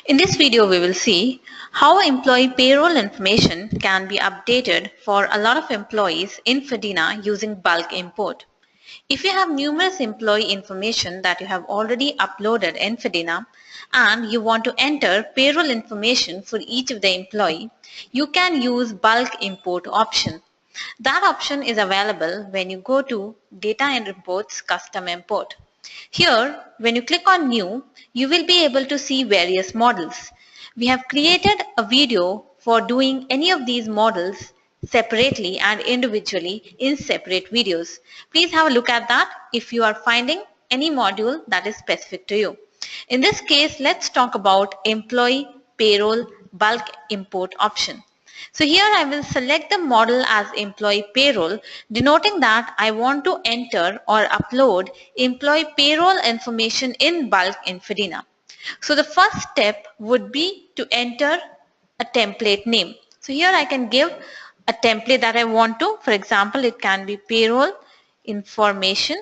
In this video, we will see how employee payroll information can be updated for a lot of employees in Fedina using bulk import. If you have numerous employee information that you have already uploaded in Fedina and you want to enter payroll information for each of the employee, you can use bulk import option. That option is available when you go to Data and Reports Custom Import. Here, when you click on New, you will be able to see various models. We have created a video for doing any of these models separately and individually in separate videos. Please have a look at that if you are finding any module that is specific to you. In this case, let's talk about employee payroll bulk import option. So here I will select the model as employee payroll, denoting that I want to enter or upload employee payroll information in bulk in Fedina. So the first step would be to enter a template name. So here I can give a template that I want to. For example, it can be payroll information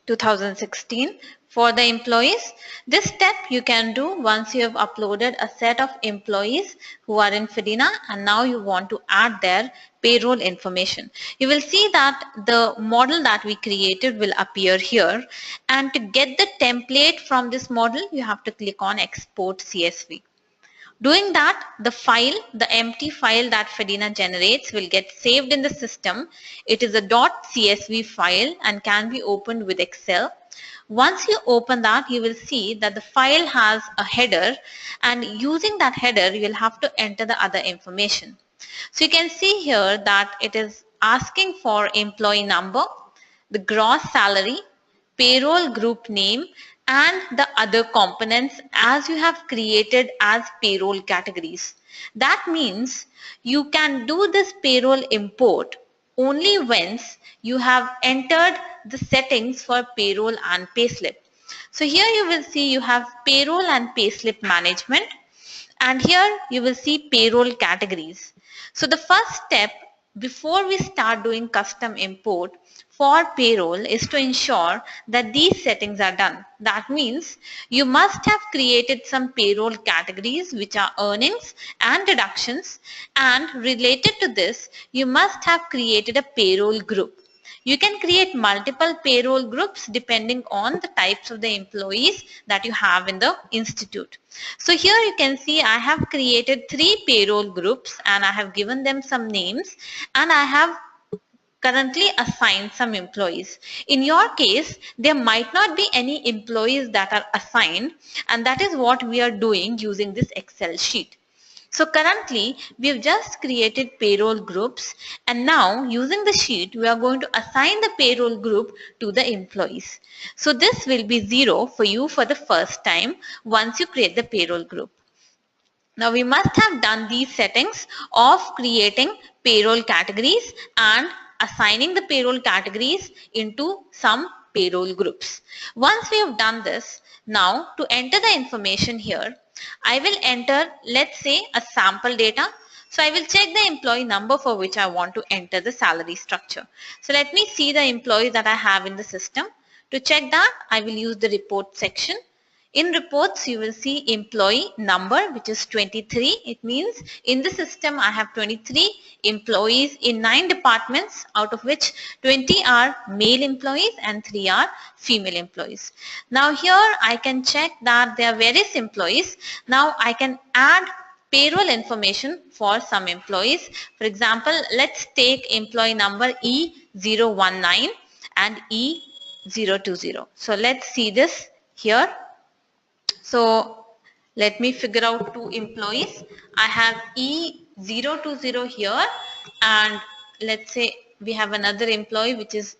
2016 for the employees. This step you can do once you have uploaded a set of employees who are in Fedina and now you want to add their payroll information. You will see that the model that we created will appear here, and to get the template from this model you have to click on export CSV. Doing that, the empty file that Fedina generates will get saved in the system. It is a .csv file and can be opened with Excel. Once you open that, you will see that the file has a header, and using that header, you will have to enter the other information. So you can see here that it is asking for employee number, the gross salary, payroll group name, and the other components as you have created as payroll categories. That means you can do this payroll import only once you have entered the settings for payroll and payslip. So here you will see you have payroll and payslip management, and here you will see payroll categories. So the first step before we start doing custom import for payroll is to ensure that these settings are done. That means you must have created some payroll categories which are earnings and deductions, and related to this you must have created a payroll group. You can create multiple payroll groups depending on the types of the employees that you have in the institute. So here you can see I have created 3 payroll groups and I have given them some names, and I have currently assigned some employees. In your case, there might not be any employees that are assigned, and that is what we are doing using this Excel sheet. So currently we have just created payroll groups, and now using the sheet we are going to assign the payroll group to the employees. So this will be 0 for you for the first time once you create the payroll group. Now we must have done these settings of creating payroll categories and assigning the payroll categories into some payroll groups. Once we have done this, now to enter the information here, I will enter, let's say, a sample data. So I will check the employee number for which I want to enter the salary structure. So let me see the employee that I have in the system. To check that, I will use the report section. In reports, you will see employee number, which is 23. It means in the system, I have 23 employees in 9 departments, out of which 20 are male employees and 3 are female employees. Now here I can check that there are various employees. Now I can add payroll information for some employees. For example, let's take employee number E019 and E020. So let's see this here. So let me figure out 2 employees. I have E020 here, and let's say we have another employee which is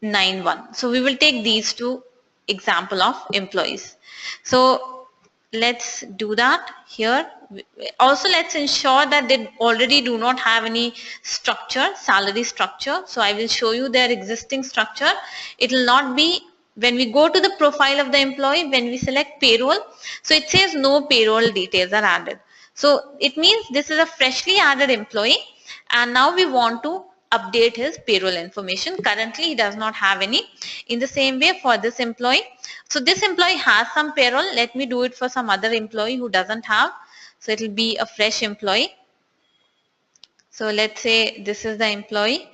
E91. So we will take these 2 example of employees. So let's do that here. Also, let's ensure that they already do not have any structure, salary structure. So I will show you their existing structure. It will not be when we go to the profile of the employee, when we select payroll, so it says no payroll details are added. So it means this is a freshly added employee, and now we want to update his payroll information. Currently he does not have any. In the same way for this employee, So this employee has some payroll. Let me do it for some other employee who doesn't have. So it will be a fresh employee. So let's say this is the employee.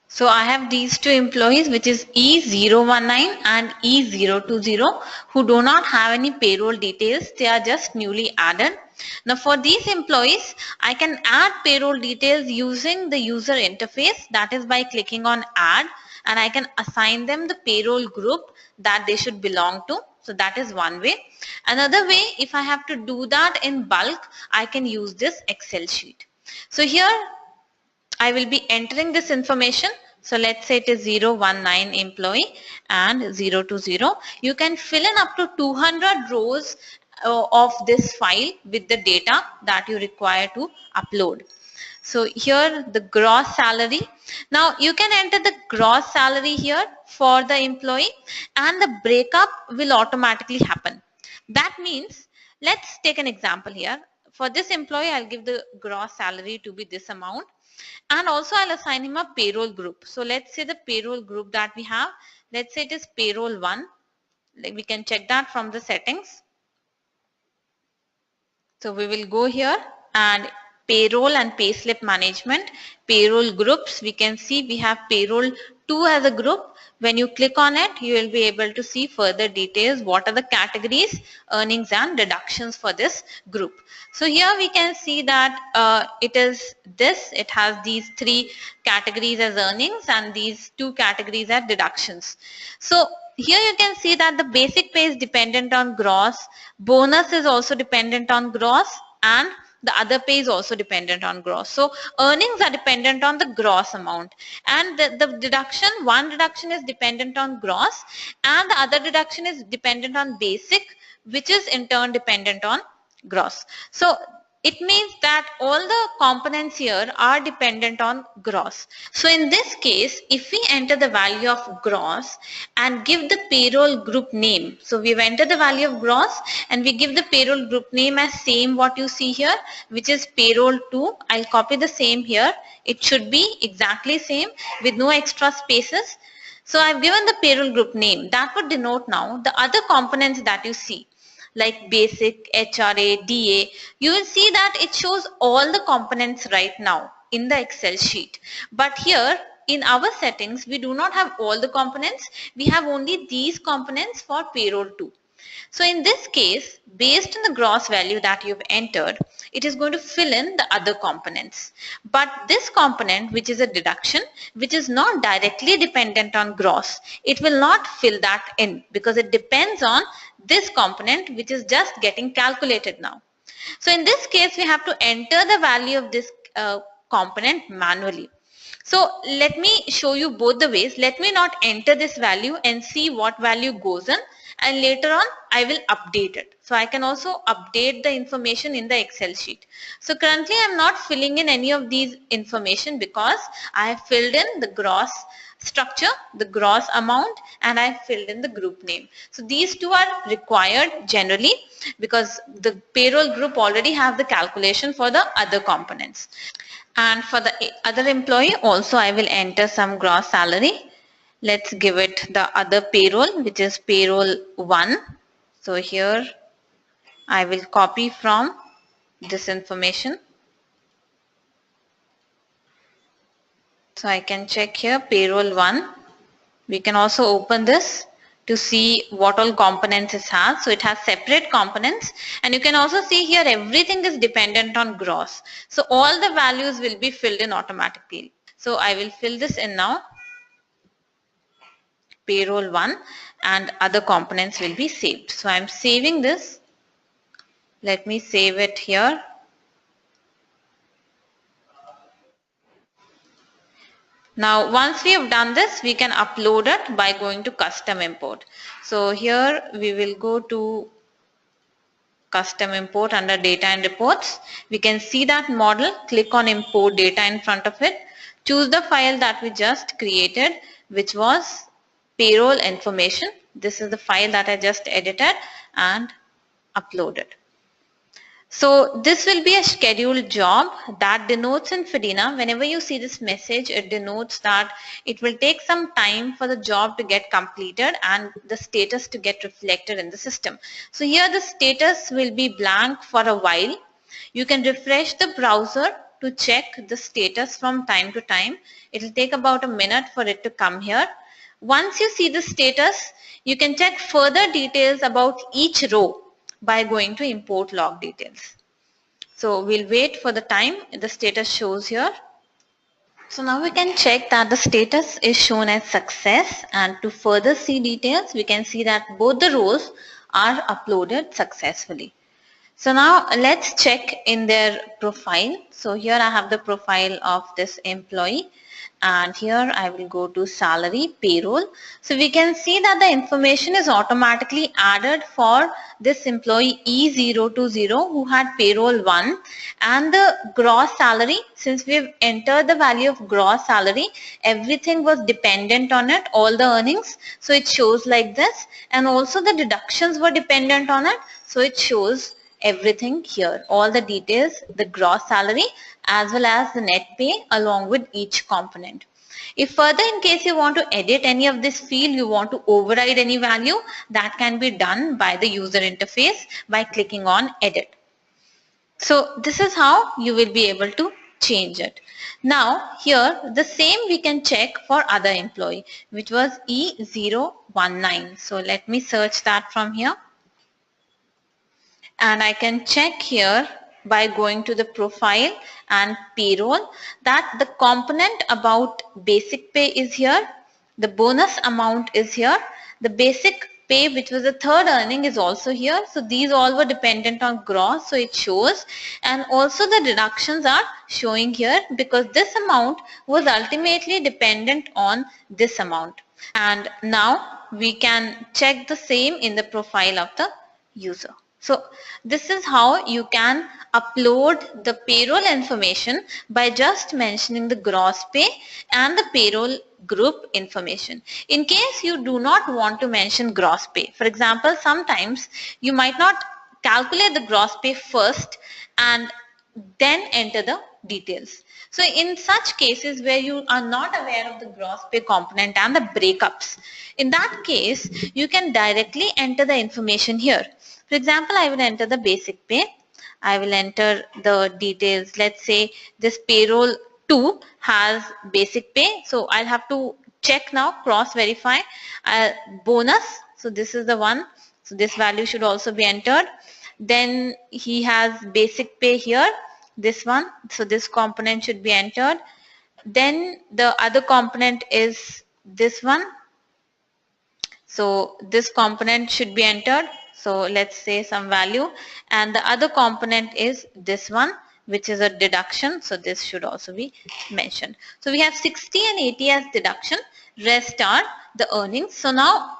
So I have these two employees, which is E019 and E020, who do not have any payroll details. They are just newly added. Now for these employees, I can add payroll details using the user interface, that is by clicking on add, and I can assign them the payroll group that they should belong to. So that is one way. Another way, if I have to do that in bulk, I can use this Excel sheet. So here I will be entering this information. So let's say it is 019 employee and 020. You can fill in up to 200 rows of this file with the data that you require to upload. So here the gross salary. Now you can enter the gross salary here for the employee and the breakup will automatically happen. That means, let's take an example here. For this employee, I'll give the gross salary to be this amount. And also I'll assign him a payroll group. So let's say the payroll group that we have, let's say it is payroll 1. We can check that from the settings. So we will go here and payroll and payslip management, payroll groups. We can see we have payroll 2 as a group. When you click on it, you will be able to see further details. What are the categories, earnings and deductions for this group. So here we can see that it has these 3 categories as earnings and these 2 categories as deductions. So here you can see that the basic pay is dependent on gross, bonus is also dependent on gross, and the other pay is also dependent on gross. So earnings are dependent on the gross amount, and the deduction, one deduction is dependent on gross and the other deduction is dependent on basic, which is in turn dependent on gross. So it means that all the components here are dependent on gross. So in this case, if we enter the value of gross and give the payroll group name, so we've entered the value of gross and we give the payroll group name as same what you see here, which is payroll 2. I'll copy the same here. It should be exactly same with no extra spaces. So I've given the payroll group name. That would denote now the other components that you see, like basic, HRA, DA, you will see that it shows all the components right now in the Excel sheet. But here in our settings, we do not have all the components. We have only these components for payroll 2. So in this case, based on the gross value that you've entered, it is going to fill in the other components. But this component, which is a deduction, which is not directly dependent on gross, it will not fill that in because it depends on this component, which is just getting calculated now. So in this case, we have to enter the value of this component manually. So let me show you both the ways. Let me not enter this value and see what value goes in, and later on I will update it. So I can also update the information in the Excel sheet. So currently I am not filling in any of these information because I have filled in the gross structure, the gross amount, and I filled in the group name. So these two are required generally because the payroll group already have the calculation for the other components. And for the other employee also I will enter some gross salary. Let's give it the other payroll, which is payroll 1. So here I will copy from this information. So I can check here payroll 1. We can also open this to see what all components it has. So it has separate components, and you can also see here everything is dependent on gross. So all the values will be filled in automatically. So I will fill this in now. Payroll 1 and other components will be saved. So I'm saving this. Let me save it here. Now once we have done this, we can upload it by going to custom import. So here we will go to custom import under data and reports. We can see that model, click on import data in front of it, choose the file that we just created, which was payroll information. This is the file that I just edited and uploaded. So this will be a scheduled job that denotes in Fedina. Whenever you see this message, it denotes that it will take some time for the job to get completed and the status to get reflected in the system. So here the status will be blank for a while. You can refresh the browser to check the status from time to time. It will take about a minute for it to come here. Once you see the status, you can check further details about each row by going to import log details. So we'll wait for the time the status shows here. So now we can check that the status is shown as success, and to further see details we can see that both the rows are uploaded successfully. So now let's check in their profile. So here I have the profile of this employee, and here I will go to salary payroll. So we can see that the information is automatically added for this employee E020 who had payroll 1, and the gross salary, since we've entered the value of gross salary, everything was dependent on it, all the earnings, so it shows like this, and also the deductions were dependent on it, so it shows everything here, all the details, the gross salary as well as the net pay along with each component. If further, in case you want to edit any of this field, you want to override any value, that can be done by the user interface by clicking on edit. So this is how you will be able to change it. Now here the same we can check for other employee, which was E019. So let me search that from here. And I can check here by going to the profile and payroll that the component about basic pay is here, the bonus amount is here, the basic pay, which was the third earning, is also here. So these all were dependent on gross, so it shows, and also the deductions are showing here because this amount was ultimately dependent on this amount. And now we can check the same in the profile of the user. So this is how you can upload the payroll information by just mentioning the gross pay and the payroll group information. In case you do not want to mention gross pay, for example, sometimes you might not calculate the gross pay first and then enter the details. So in such cases where you are not aware of the gross pay component and the breakups, in that case you can directly enter the information here. For example, I will enter the basic pay. I will enter the details. Let's say this payroll 2 has basic pay. So I'll have to check now, cross verify. Bonus. So this is the one. So this value should also be entered. Then he has basic pay here. This one. So this component should be entered. Then the other component is this one. So this component should be entered. So let's say some value, and the other component is this one, which is a deduction. So this should also be mentioned. So we have 60 and 80 as deduction, rest are the earnings. So now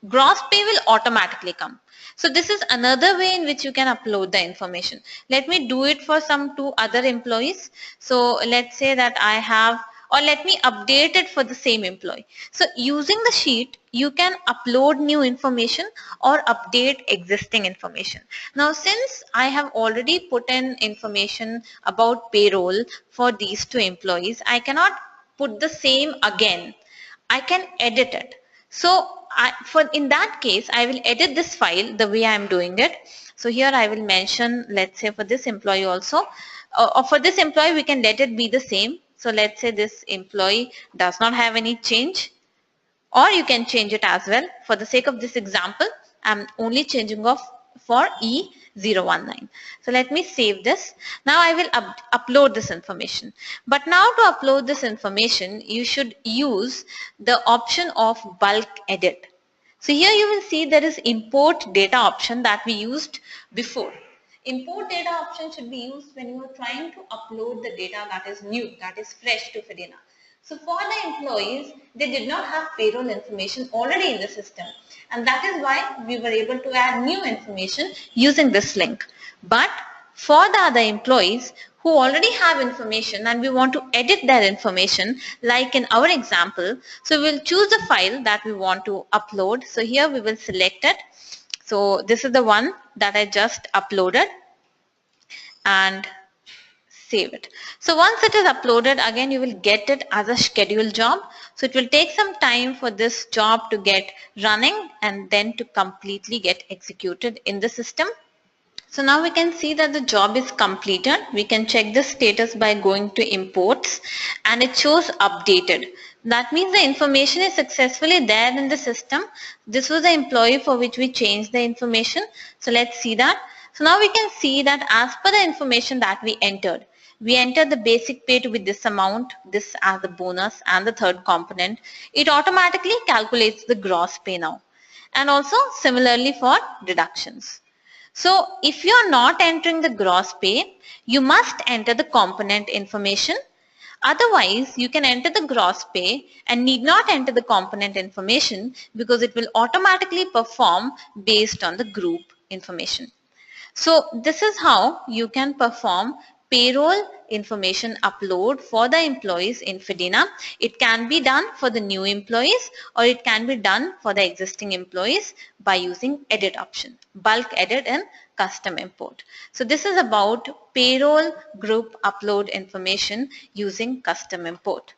gross pay will automatically come. So this is another way in which you can upload the information. Let me do it for some 2 other employees. So let's say that I have, or let me update it for the same employee. So using the sheet, you can upload new information or update existing information. Now since I have already put in information about payroll for these 2 employees, I cannot put the same again. I can edit it. So in that case, I will edit this file the way I am doing it. So here I will mention, let's say for this employee also, or for this employee we can let it be the same. So let's say this employee does not have any change, or you can change it as well. For the sake of this example, I'm only changing off for E019. So let me save this. Now I will upload this information. But now to upload this information, you should use the option of bulk edit. So here you will see there is import data option that we used before. Import data option should be used when you are trying to upload the data that is new, that is fresh to Fedina. So for the employees, they did not have payroll information already in the system, and that is why we were able to add new information using this link. But for the other employees who already have information and we want to edit their information, like in our example, so we will choose the file that we want to upload. So here we will select it. So this is the one that I just uploaded. and save it. So once it is uploaded, again you will get it as a scheduled job. So it will take some time for this job to get running and then to completely get executed in the system. So now we can see that the job is completed. We can check the status by going to imports and it shows updated. That means the information is successfully there in the system. This was the employee for which we changed the information. So let's see that. So now we can see that as per the information that we entered the basic pay to be this amount, this as the bonus and the third component. It automatically calculates the gross pay now. And also similarly for deductions. So if you are not entering the gross pay, you must enter the component information. Otherwise, you can enter the gross pay and need not enter the component information because it will automatically perform based on the group information. So this is how you can perform payroll information upload for the employees in FEDINA. It can be done for the new employees or it can be done for the existing employees by using edit option, bulk edit and custom import. So this is about payroll group upload information using custom import.